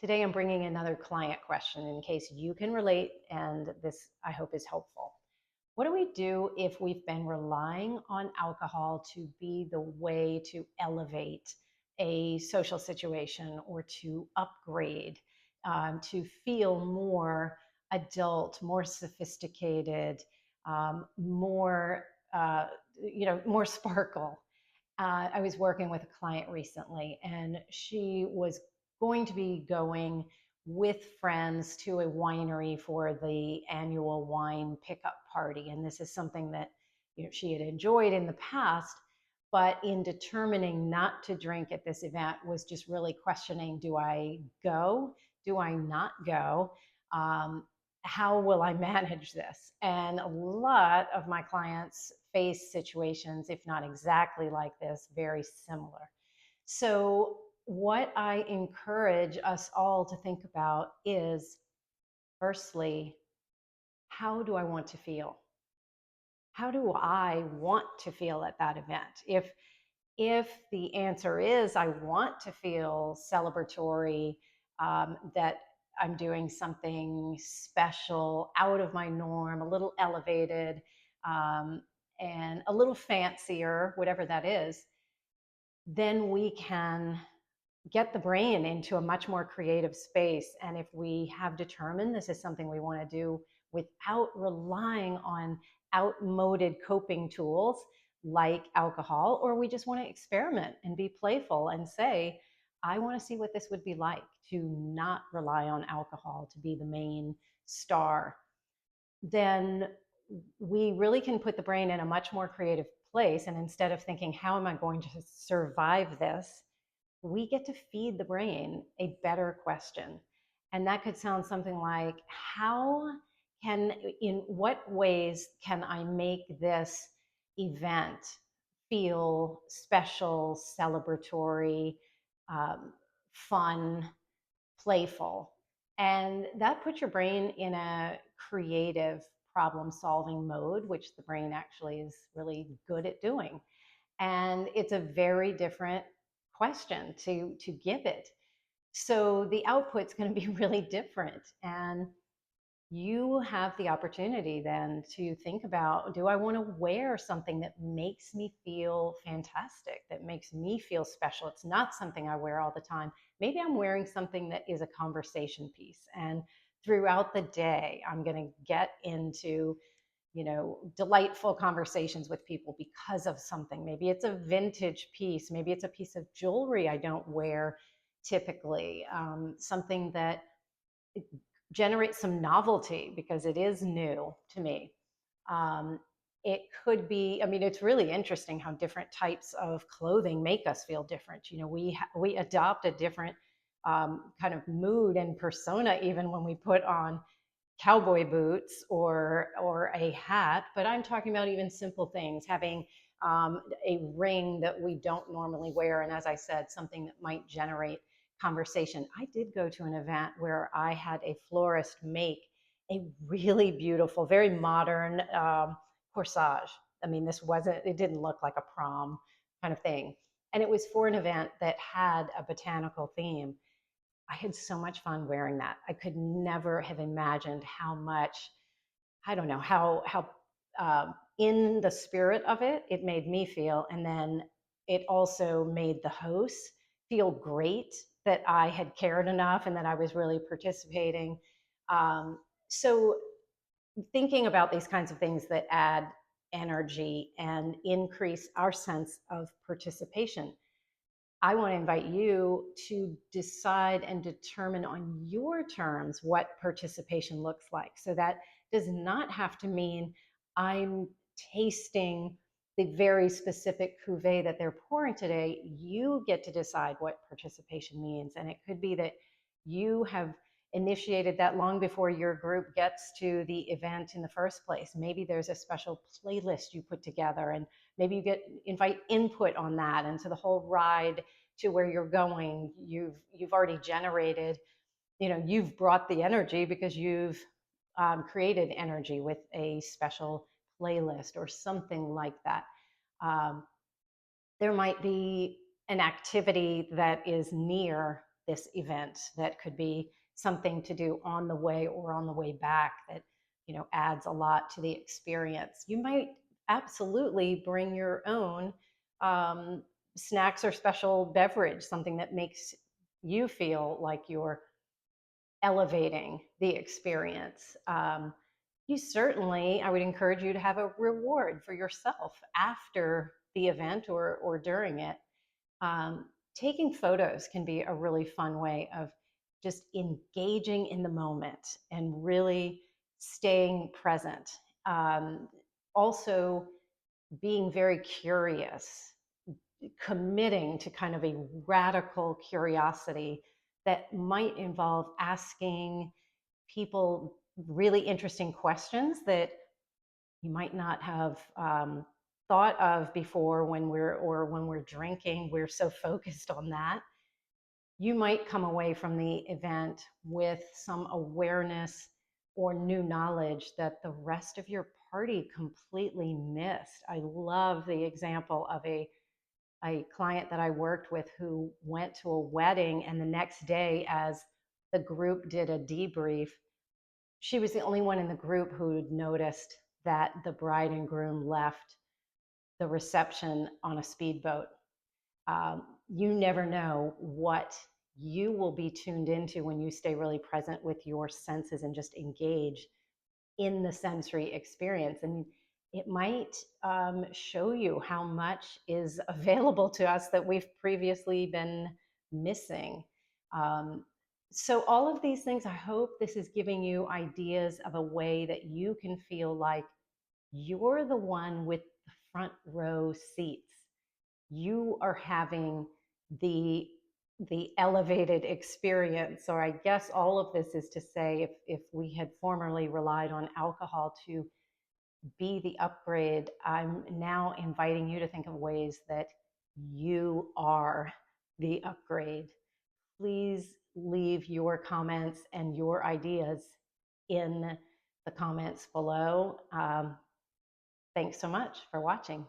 Today, I'm bringing another client question in case you can relate, and this I hope is helpful. What do we do if we've been relying on alcohol to be the way to elevate a social situation or to upgrade, to feel more adult, more sophisticated, more, more sparkle? I was working with a client recently, and she was going to be going with friends to a winery for the annual wine pickup party. And this is something that she had enjoyed in the past, but in determining not to drink at this event was just really questioning, do I go? Do I not go? Um, how will I manage this? And a lot of my clients face situations, if not exactly like this, very similar. So, what I encourage us all to think about is firstly, how do I want to feel? How do I want to feel at that event? If the answer is I want to feel celebratory, that I'm doing something special, out of my norm, a little elevated, um, and a little fancier, whatever that is, then we can get the brain into a much more creative space. And if we have determined this is something we want to do without relying on outmoded coping tools like alcohol, or we just want to experiment and be playful and say, I want to see what this would be like to not rely on alcohol to be the main star, then we really can put the brain in a much more creative place. And instead of thinking, how am I going to survive this? We get to feed the brain a better question. And that could sound something like, in what ways can I make this event feel special, celebratory, um, fun, playful? And that puts your brain in a creative problem solving mode, which the brain actually is really good at doing. And it's a very different question to give it. So the output's going to be really different. And you have the opportunity then to think about, do I want to wear something that makes me feel fantastic, that makes me feel special? It's not something I wear all the time. Maybe I'm wearing something that is a conversation piece. And throughout the day, I'm going to get into delightful conversations with people because of something. Maybe it's a vintage piece. Maybe it's a piece of jewelry I don't wear typically. Something that generates some novelty because it is new to me. Um, it could be, I mean, it's really interesting how different types of clothing make us feel different. We adopt a different kind of mood and persona even when we put on cowboy boots or a hat. But I'm talking about even simple things, having a ring that we don't normally wear, and as I said, something that might generate conversation. I did go to an event where I had a florist make a really beautiful, very modern corsage. I mean, it didn't look like a prom kind of thing. And it was for an event that had a botanical theme. I had so much fun wearing that. I could never have imagined how much, I don't know, how in the spirit of it made me feel. And then it also made the host feel great that I had cared enough and that I was really participating. So thinking about these kinds of things that add energy and increase our sense of participation, I want to invite you to decide and determine on your terms what participation looks like. So that does not have to mean I'm tasting the very specific cuvee that they're pouring today. You get to decide what participation means. And it could be that you have initiated that long before your group gets to the event in the first place. Maybe there's a special playlist you put together, and maybe you invite input on that, and so the whole ride to where you're going, you've already generated, you've brought the energy because you've created energy with a special playlist or something like that. um, there might be an activity that is near this event that could be something to do on the way or on the way back that, adds a lot to the experience. You might absolutely bring your own um, snacks or special beverage, something that makes you feel like you're elevating the experience. You certainly, I would encourage you to have a reward for yourself after the event or during it. Taking photos can be a really fun way of just engaging in the moment and really staying present. Also, being very curious, committing to kind of a radical curiosity that might involve asking people really interesting questions that you might not have thought of before when we're drinking. We're so focused on that. You might come away from the event with some awareness or new knowledge that the rest of your party completely missed. I love the example of a client that I worked with who went to a wedding, and the next day, as the group did a debrief, she was the only one in the group who had noticed that the bride and groom left the reception on a speedboat. You never know what you will be tuned into when you stay really present with your senses and just engage in the sensory experience. And it might show you how much is available to us that we've previously been missing. Um, so, all of these things, I hope this is giving you ideas of a way that you can feel like you're the one with the front row seats. You are having the elevated experience. Or I guess all of this is to say, if we had formerly relied on alcohol to be the upgrade, I'm now inviting you to think of ways that you are the upgrade. Please leave your comments and your ideas in the comments below. Thanks so much for watching.